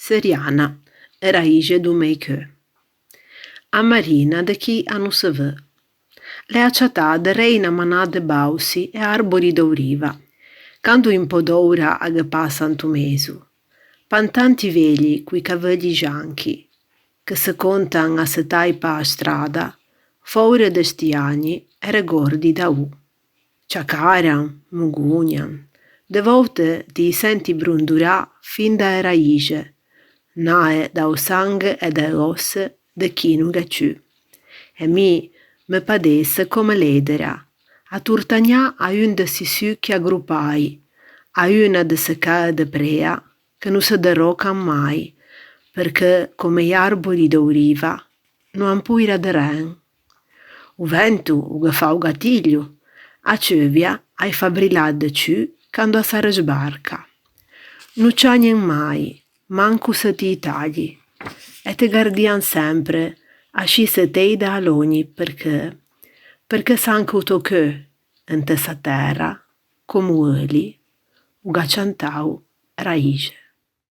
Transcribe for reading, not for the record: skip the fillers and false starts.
Seriana, e raixe do mei cheu. A Marina de chi a no se vê. L'é acciattâ derê unna manâ de baussi e arbori d'ouriva. Cando un pò d'oura a ghe passa into mezo. Pantanti vegli co-i cavelli gianchi, che se contan a settai pe-a strada, foure de sti agni e regordi da ô. Ciaccaran, mugonian. De volte ti senti brondurâ fin da-e raixe, nae da-o sangue e da-e osse de chi no gh'é ciù. E mi me padesse comme l'edera, a tortagnâ a un de sti succhi aggroppai, a una de se cae de prea che no se derrocan mai, perché comme i arbori d'ouriva no an poira de ren. O vento o ghe fa o gattiglio, a ceuvia a-e fa brillâ de ciù cando a s'arresbarca. No cianien mai, manco se ti tagli, e te gardian sempre ascì se t'ei da logni perché san che o tò cheu inte sa tæra, comme ueli, o gh'à ciantâ raixe.